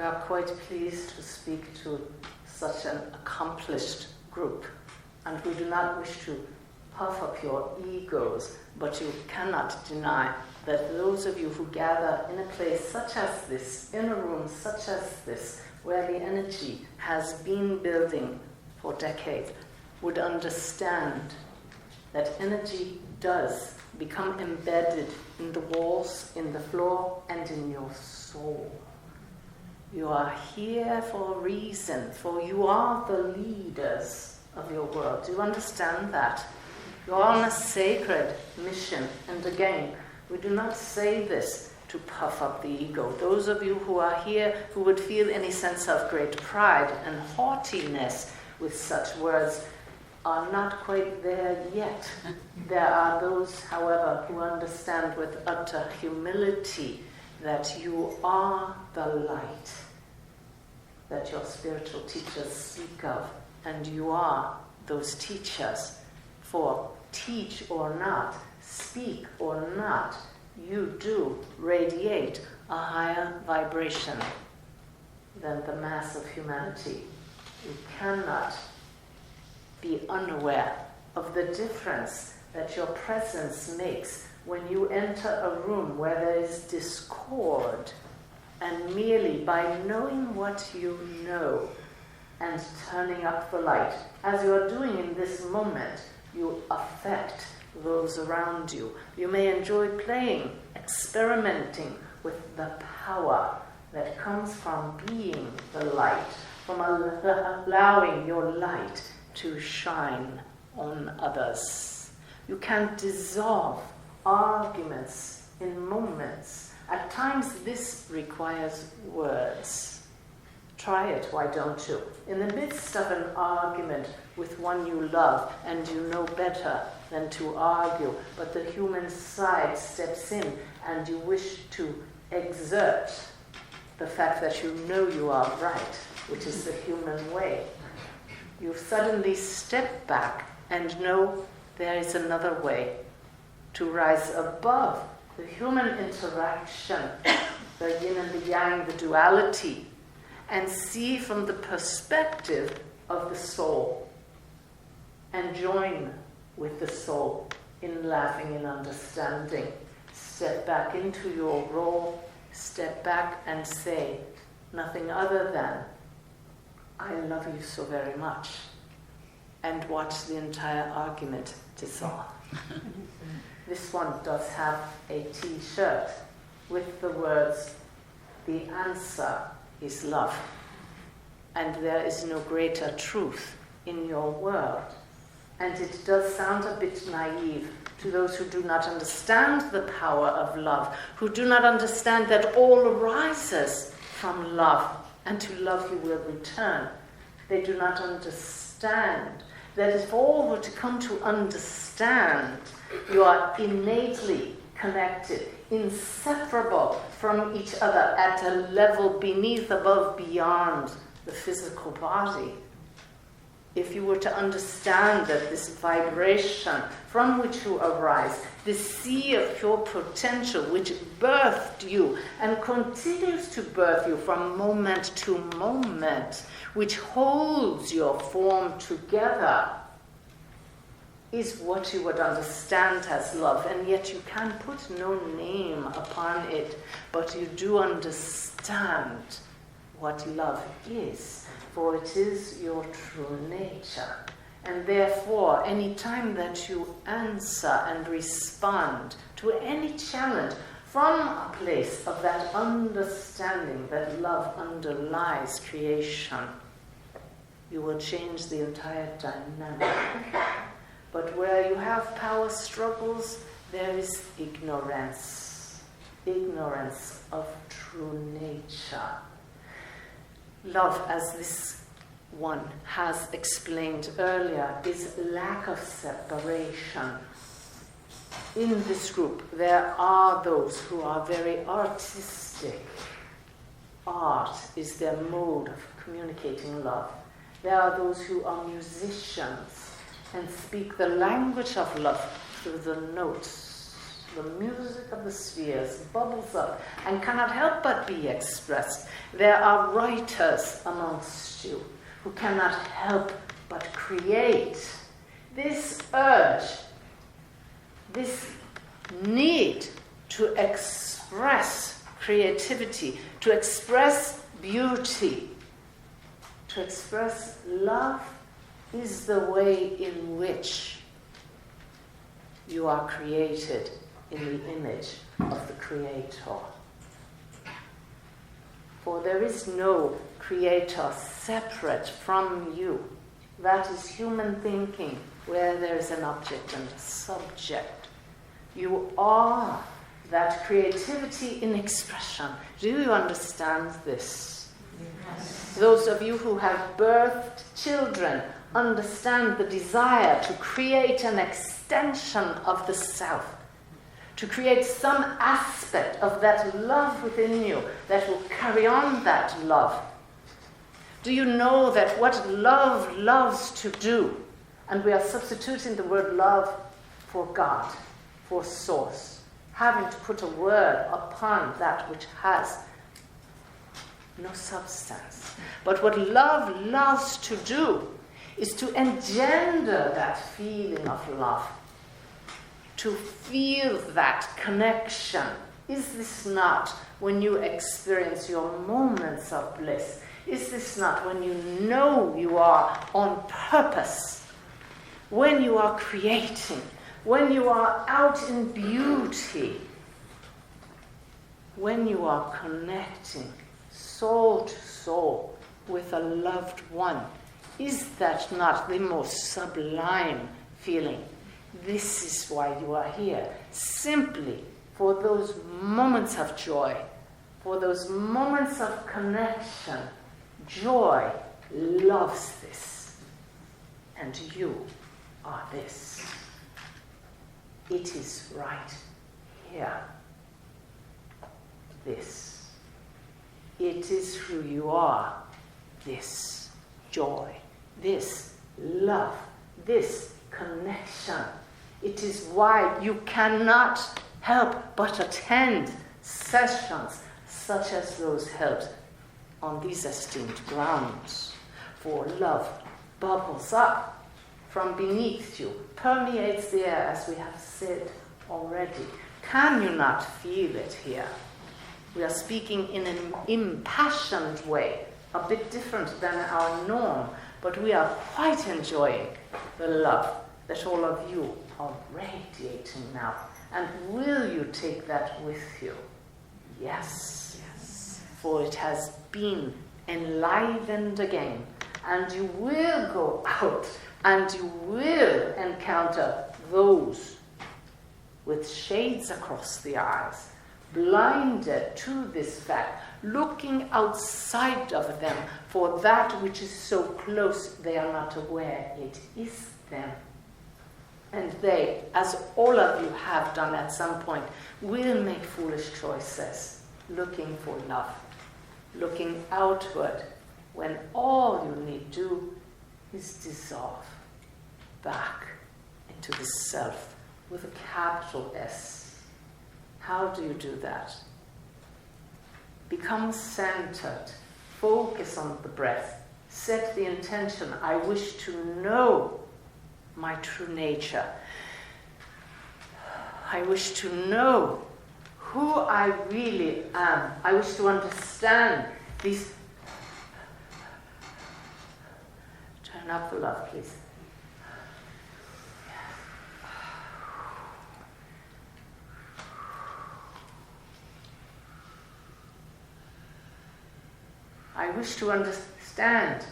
are quite pleased to speak to such an accomplished group, and we do not wish to puff up your egos, but you cannot deny that those of you who gather in a place such as this, in a room such as this, where the energy has been building for decades, would understand that energy does become embedded in the walls, in the floor, and in your soul. You are here for a reason, for you are the leaders of your world. Do you understand that? You are on a sacred mission. And again, we do not say this to puff up the ego. Those of you who are here who would feel any sense of great pride and haughtiness with such words are not quite there yet. There are those, however, who understand with utter humility that you are the light that your spiritual teachers speak of, and you are those teachers. For teach or not, speak or not, you do radiate a higher vibration than the mass of humanity. You cannot be unaware of the difference that your presence makes when you enter a room where there is discord, and merely by knowing what you know and turning up the light, as you are doing in this moment, you affect those around you. You may enjoy playing, experimenting with the power that comes from being the light, from allowing your light to shine on others. You can dissolve arguments in moments. At times this requires words. Try it, why don't you? In the midst of an argument with one you love and you know better than to argue, but the human side steps in and you wish to exert the fact that you know you are right, which is the human way. You suddenly step back and know there is another way to rise above the human interaction, the yin and the yang, the duality, and see from the perspective of the soul and join with the soul in laughing and understanding. Step back into your role, step back and say nothing other than, I love you so very much, and watch the entire argument dissolve. This one does have a t-shirt with the words, the answer is love. And there is no greater truth in your world. And it does sound a bit naive to those who do not understand the power of love, who do not understand that all arises from love, and to love you will return. They do not understand that if all were to come to understand, you are innately connected, inseparable from each other at a level beneath, above, beyond the physical body. If you were to understand that this vibration from which you arise, this sea of pure potential which birthed you and continues to birth you from moment to moment, which holds your form together, is what you would understand as love. And yet you can put no name upon it, but you do understand what love is, for it is your true nature. And therefore, any time that you answer and respond to any challenge from a place of that understanding that love underlies creation, you will change the entire dynamic. But where you have power struggles, there is ignorance of true nature. Love, as this one has explained earlier, is lack of separation. In this group, there are those who are very artistic. Art is their mode of communicating love. There are those who are musicians and speak the language of love through the notes. the music of the spheres bubbles up and cannot help but be expressed. There are writers amongst you who cannot help but create. This urge, this need to express creativity, to express beauty, to express love is the way in which you are created in the image of the Creator. For there is no Creator separate from you. That is human thinking, where there is an object and a subject. You are that creativity in expression. Do you understand this? Yes. Those of you who have birthed children understand the desire to create an extension of the self, to create some aspect of that love within you that will carry on that love. Do you know that what love loves to do, and we are substituting the word love for God, for source, having to put a word upon that which has no substance. But what love loves to do is to engender that feeling of love, to feel that connection. Is this not when you experience your moments of bliss? Is this not when you know you are on purpose? When you are creating? When you are out in beauty? When you are connecting soul to soul with a loved one? Is that not the most sublime feeling? This is why you are here. Simply for those moments of joy, for those moments of connection. Joy loves this. And you are this. It is right here. This. It is who you are. This joy. This love, this connection. It is why you cannot help but attend sessions such as those held on these esteemed grounds. For love bubbles up from beneath you, permeates the air, as we have said already. Can you not feel it here? We are speaking in an impassioned way, a bit different than our norm, but we are quite enjoying the love that all of you are radiating now. And will you take that with you? Yes. Yes. For it has been enlivened again. And you will go out and you will encounter those with shades across the eyes, blinded to this fact, looking outside of them for that which is so close they are not aware it is them. And they, as all of you have done at some point, will make foolish choices, looking for love, looking outward, when all you need do is dissolve back into the self with a capital S. How do you do that? Become centered, focus on the breath, set the intention, I wish to know my true nature. I wish to know who I really am. I wish to understand these. Turn up the love, please. I wish to understand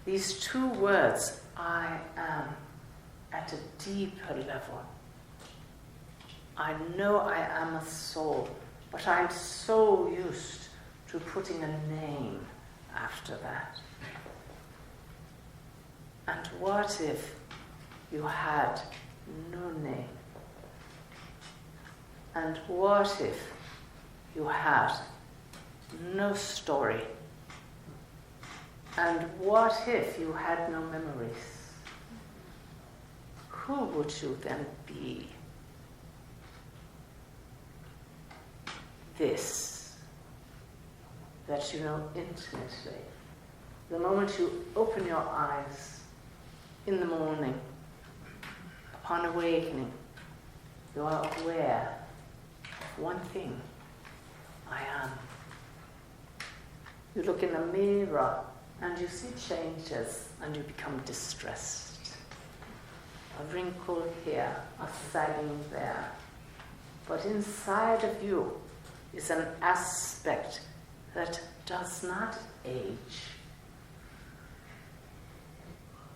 these two words, I am, at a deeper level. I know I am a soul, but I'm so used to putting a name after that. And what if you had no name? And what if you had no story? And what if you had no memories? Who would you then be? this that you know intimately. The moment you open your eyes in the morning, upon awakening, you are aware of one thing: I am. You look in a mirror and you see changes and you become distressed. A wrinkle here, a sagging there. But inside of you is an aspect that does not age.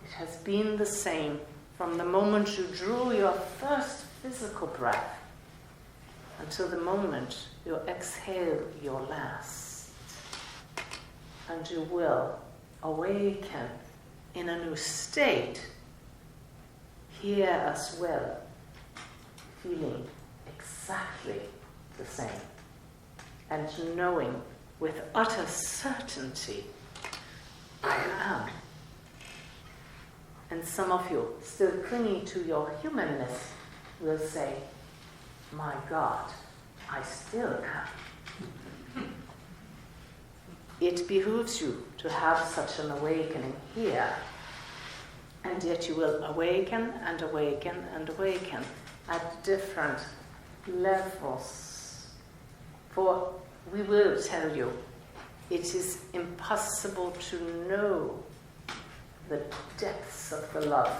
It has been the same from the moment you drew your first physical breath until the moment you exhale your last. And you will awaken in a new state, here as well, feeling exactly the same, and knowing with utter certainty, I am. And some of you, still clinging to your humanness, will say, my God, I still am. It behooves you to have such an awakening here, and yet you will awaken and awaken and awaken at different levels. For we will tell you, it is impossible to know the depths of the love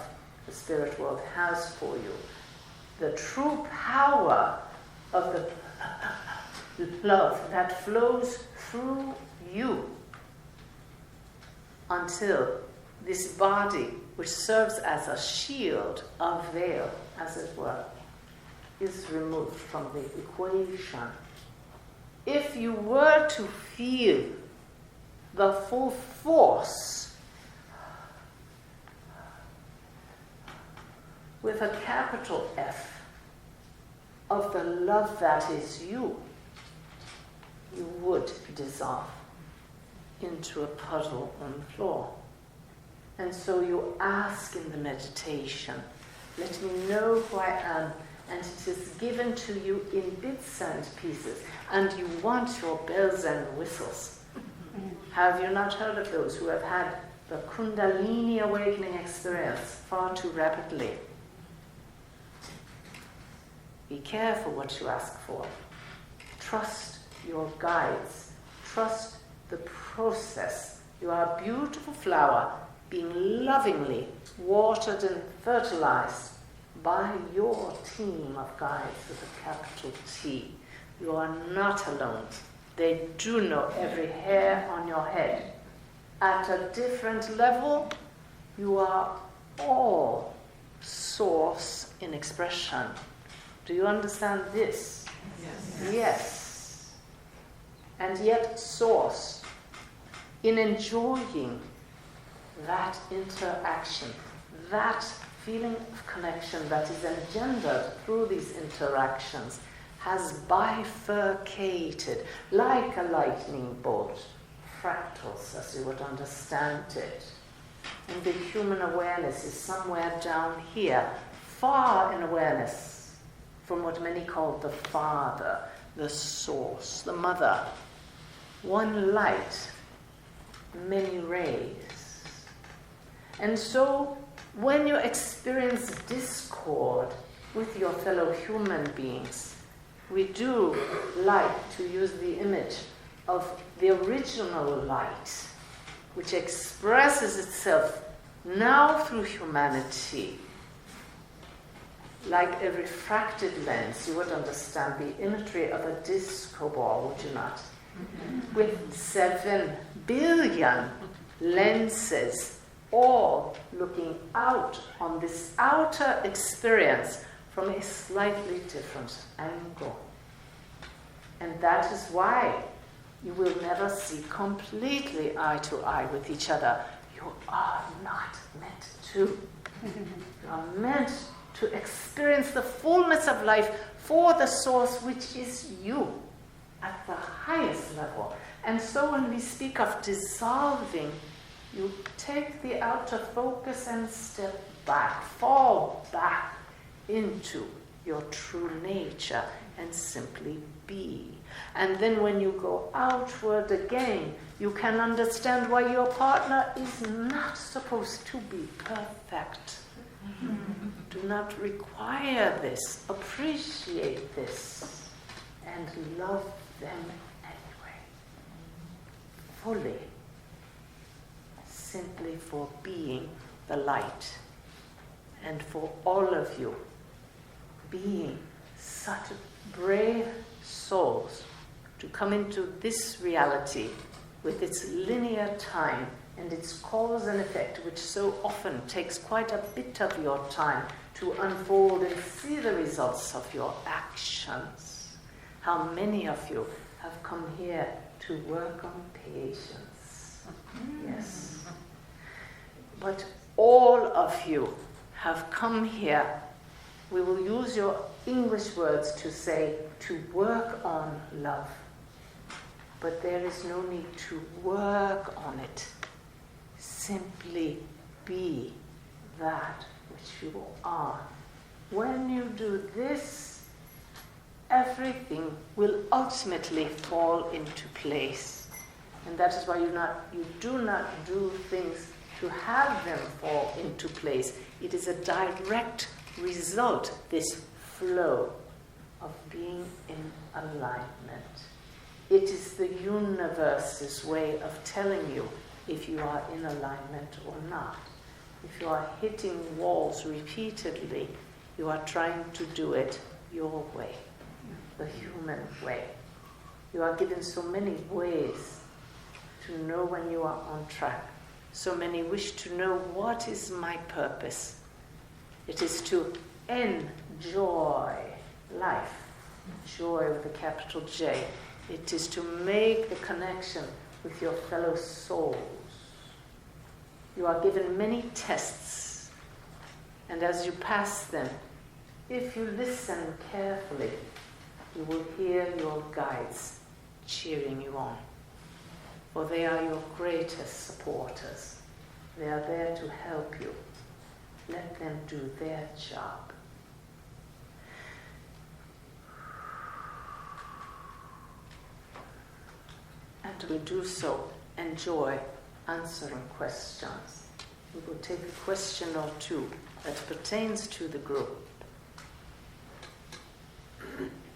the spirit world has for you, the true power of the love that flows through you, until this body, which serves as a shield, a veil, as it were, is removed from the equation. If you were to feel the full force, with a capital F, of the love that is you, you would dissolve into a puddle on the floor. And so you ask in the meditation, let me know who I am, and it is given to you in bits and pieces, and you want your bells and whistles. Have you not heard of those who have had the Kundalini awakening experience far too rapidly? Be careful what you ask for. Trust your guides. Trust the process. You are a beautiful flower being lovingly watered and fertilized by your team of guides with a capital T. You are not alone. They do know every hair on your head. At a different level, you are all source in expression. Do you understand this? Yes. Yes. And yet source in enjoying that interaction, that feeling of connection that is engendered through these interactions, has bifurcated like a lightning bolt, fractals as you would understand it. And the human awareness is somewhere down here, far in awareness from what many call the Father, the Source, the Mother. One light, many rays. And so when you experience discord with your fellow human beings, we do like to use the image of the original light, which expresses itself now through humanity. Like a refracted lens, you would understand the imagery of a disco ball, would you not? With 7 billion lenses, all looking out on this outer experience from a slightly different angle. And that is why you will never see completely eye to eye with each other. You are not meant to. You are meant to experience the fullness of life for the source, which is you, at the highest level. And so when we speak of dissolving, you take the outer focus and step back, fall back into your true nature and simply be. And then when you go outward again, you can understand why your partner is not supposed to be perfect. Do not require this. Appreciate this. And love them anyway. Fully. Simply for being the light. And for all of you being such brave souls to come into this reality with its linear time and its cause and effect, which so often takes quite a bit of your time to unfold and see the results of your actions. How many of you have come here to work on patience? Yes. But all of you have come here, we will use your English words to say, to work on love. But there is no need to work on it. Simply be that which you are. When you do this, everything will ultimately fall into place. And that is why you do not do things to have them fall into place. It is a direct result, this flow of being in alignment. It is the universe's way of telling you if you are in alignment or not. If you are hitting walls repeatedly, you are trying to do it your way, the human way. You are given so many ways to know when you are on track. So many wish to know, what is my purpose? It is to enjoy life. Joy with a capital J. It is to make the connection with your fellow souls. You are given many tests, and as you pass them, if you listen carefully, you will hear your guides cheering you on. For they are your greatest supporters. They are there to help you. Let them do their job. And we do so, enjoy answering questions. We will take a question or two that pertains to the group.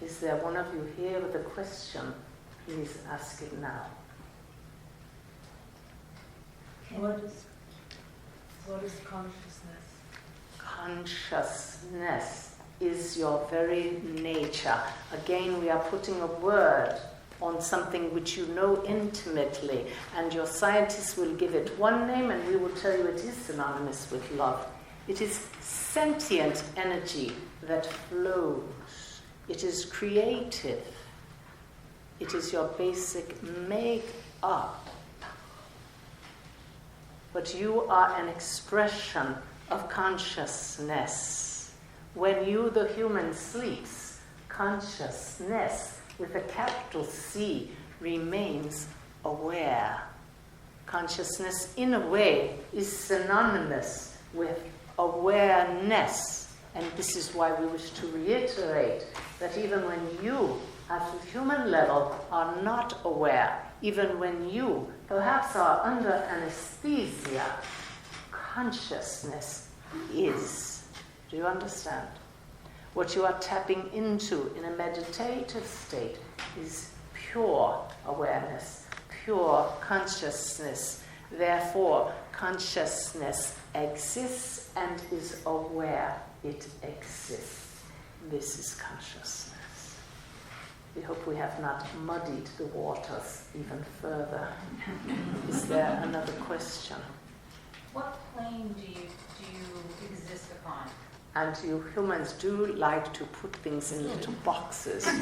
Is there one of you here with a question? Please ask it now. What is consciousness? Consciousness is your very nature. Again, we are putting a word on something which you know intimately, and your scientists will give it one name and we will tell you it is synonymous with love. It is sentient energy that flows. It is creative. It is your basic make-up. But you are an expression of consciousness. When you, the human, sleeps, consciousness with a capital C remains aware. Consciousness, in a way, is synonymous with awareness. And this is why we wish to reiterate that even when you, at the human level, are not aware, even when you perhaps are under anesthesia, consciousness is. Do you understand? What you are tapping into in a meditative state is pure awareness, pure consciousness. Therefore, consciousness exists and is aware it exists. This is consciousness. We hope we have not muddied the waters even further. Is there another question? What plane do you exist upon? And you humans do like to put things in little boxes. If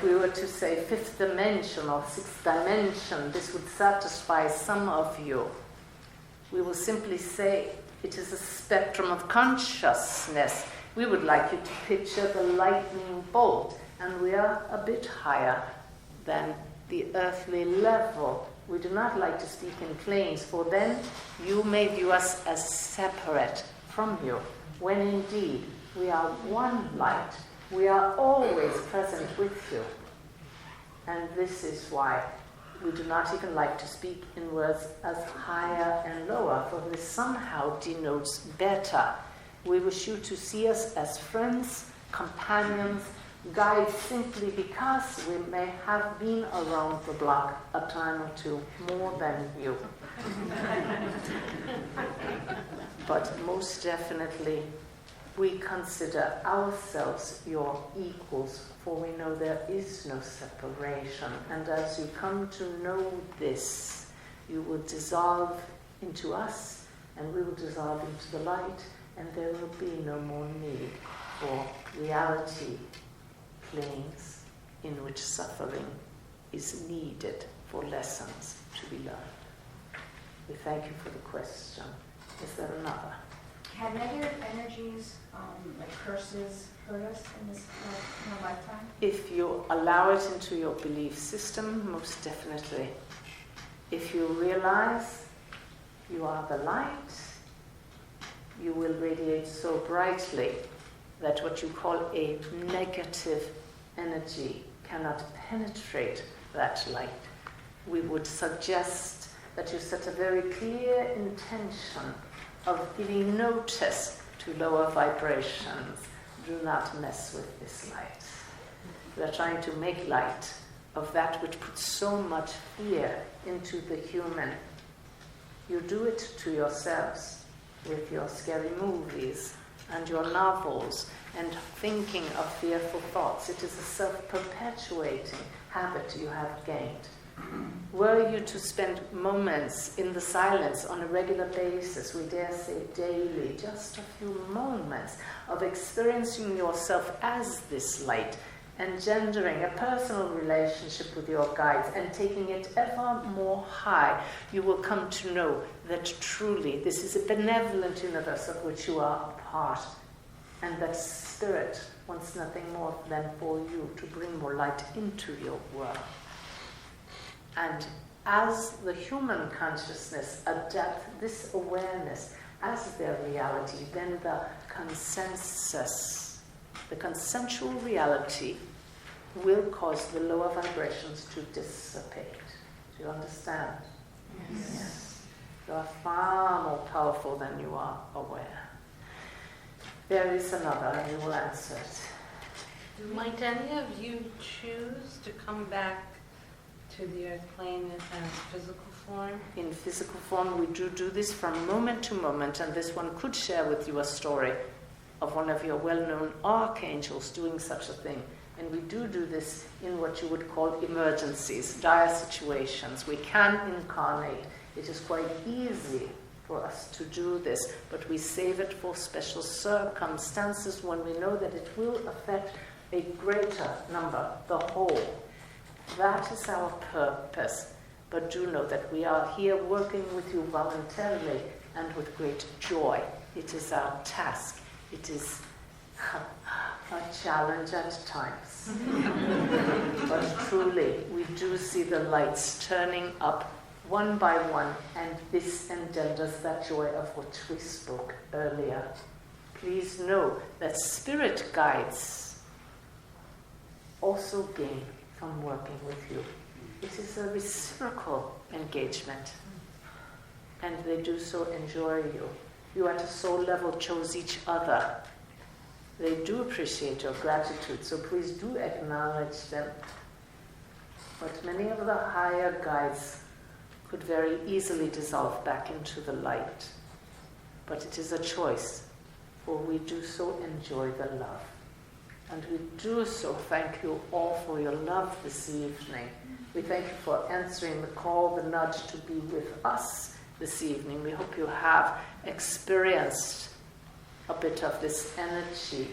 we were to say fifth dimension or sixth dimension, this would satisfy some of you. We will simply say it is a spectrum of consciousness. We would like you to picture the lightning bolt, and we are a bit higher than the earthly level. We do not like to speak in planes, for then you may view us as separate from you, when indeed we are one light We are always present with you. And this is why we do not even like to speak in words as higher and lower, for this somehow denotes better. We wish you to see us as friends, companions, guides, simply because we may have been around the block a time or two more than you. But most definitely, we consider ourselves your equals, for we know there is no separation. And as you come to know this, you will dissolve into us, and we will dissolve into the light, and there will be no more need for reality planes in which suffering is needed for lessons to be learned. We thank you for the question. Is there another? Can negative energies, like curses, hurt us in our lifetime? If you allow it into your belief system, most definitely. If you realize you are the light, you will radiate so brightly that what you call a negative energy cannot penetrate that light. We would suggest that you set a very clear intention of giving notice to lower vibrations. Do not mess with this light. We are trying to make light of that which puts so much fear into the human. You do it to yourselves with your scary movies and your novels and thinking of fearful thoughts. It is a self-perpetuating habit you have gained. Were you to spend moments in the silence on a regular basis, we dare say daily, just a few moments of experiencing yourself as this light, engendering a personal relationship with your guides and taking it ever more high, you will come to know that truly this is a benevolent universe of which you are a part, and that Spirit wants nothing more than for you to bring more light into your world. And as the human consciousness adapts this awareness as their reality, then the consensus, the consensual reality, will cause the lower vibrations to dissipate. Do you understand? Yes. You are far more powerful than you are aware. There is another, and you will answer it. Might any of you choose to come back to the earth plane in physical form? In physical form, we do this from moment to moment, and this one could share with you a story of one of your well-known archangels doing such a thing. And we do this in what you would call emergencies, dire situations. We can incarnate. It is quite easy for us to do this, but we save it for special circumstances when we know that it will affect a greater number, the whole. That is our purpose. But do know that we are here working with you voluntarily and with great joy. It is our task. It is a challenge at times. But truly, we do see the lights turning up one by one, and this engenders that joy of which we spoke earlier. Please know that spirit guides also gain from working with you. It is a reciprocal engagement, and they do so enjoy you. You at a soul level chose each other. They do appreciate your gratitude, so please do acknowledge them. But many of the higher guides could very easily dissolve back into the light. But it is a choice, for we do so enjoy the love. And we do so thank you all for your love this evening. We thank you for answering the call, the nudge to be with us this evening. We hope you have experienced a bit of this energy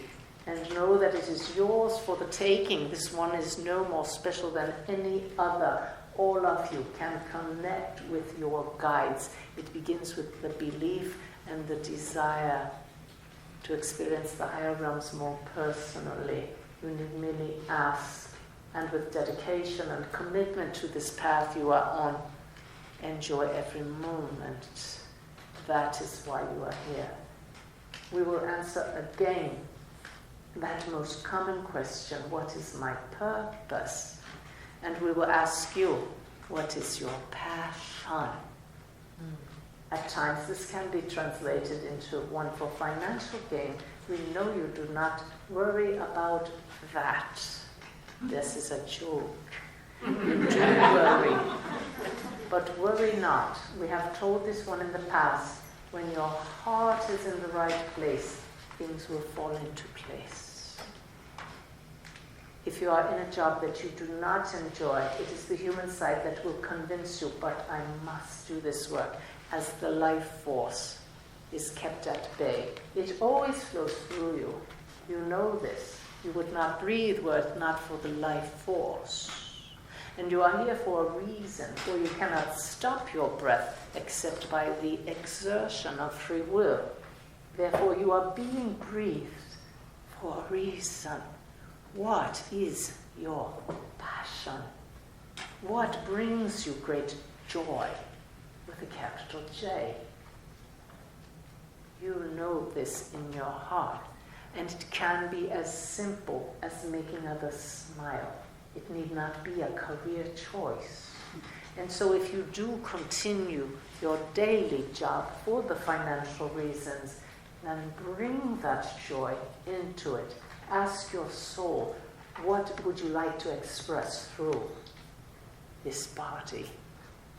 and know that it is yours for the taking. This one is no more special than any other. All of you can connect with your guides. It begins with the belief and the desire to experience the higher realms more personally. You need merely ask, and with dedication and commitment to this path you are on, enjoy every moment. That is why you are here. We will answer again that most common question, what is my purpose? And we will ask you, what is your passion? At times this can be translated into one for financial gain. We know you do not worry about that. This is a joke. You do worry, but worry not. We have told this one in the past. When your heart is in the right place, things will fall into place. If you are in a job that you do not enjoy, it is the human side that will convince you, but I must do this work, as the life force is kept at bay. It always flows through you. You know this. You would not breathe were it not for the life force. And you are here for a reason, for you cannot stop your breath except by the exertion of free will. Therefore, you are being breathed for a reason. What is your passion? What brings you great joy with a capital J? You know this in your heart, and it can be as simple as making others smile. It need not be a career choice. And so if you do continue your daily job for the financial reasons, then bring that joy into it. Ask your soul, what would you like to express through this body?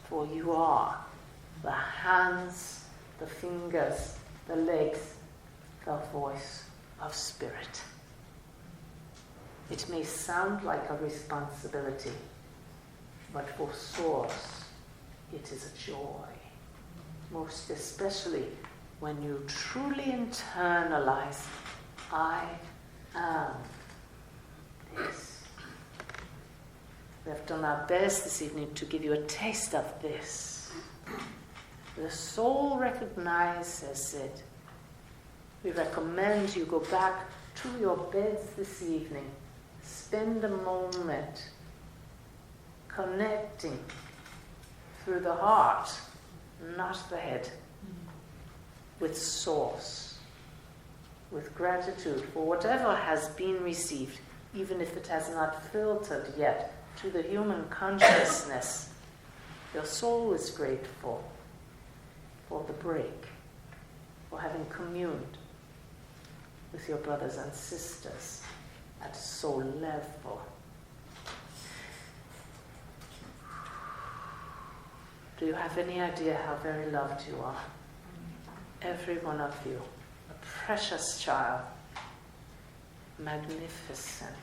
For you are the hands, the fingers, the legs, the voice of spirit. It may sound like a responsibility, but for Source, it is a joy. Most especially when you truly internalize, I am this. We have done our best this evening to give you a taste of this. The soul recognizes it. We recommend you go back to your beds this evening. Spend a moment connecting through the heart, not the head, with Source, with gratitude for whatever has been received, even if it has not filtered yet to the human consciousness. Your soul is grateful for the break, for having communed with your brothers and sisters at soul level. Do you have any idea how very loved you are? Every one of you, a precious child, magnificent.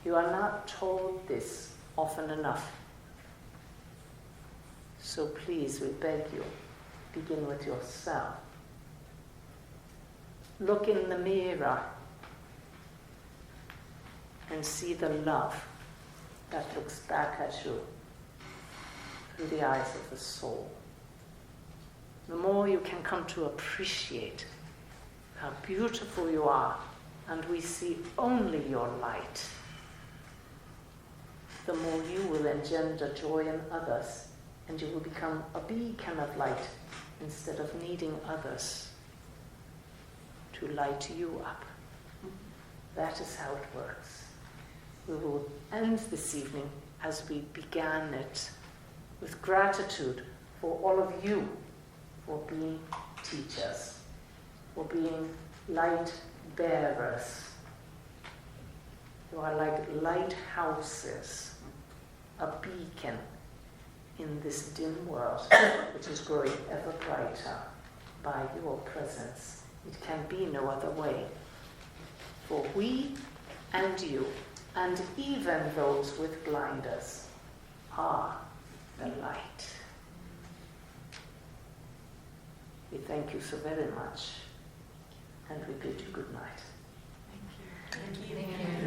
You are not told this often enough. So please, we beg you, begin with yourself. Look in the mirror and see the love that looks back at you through the eyes of the soul. The more you can come to appreciate how beautiful you are, and we see only your light, the more you will engender joy in others, and you will become a beacon of light instead of needing others to light you up. That is how it works. We will end this evening as we began it, with gratitude for all of you for being teachers, for being light bearers. You are like lighthouses, a beacon in this dim world, which is growing ever brighter by your presence. It can be no other way. For we and you, and even those with blinders, are the light. We thank you so very much, and we bid you good night. Thank you. Thank you.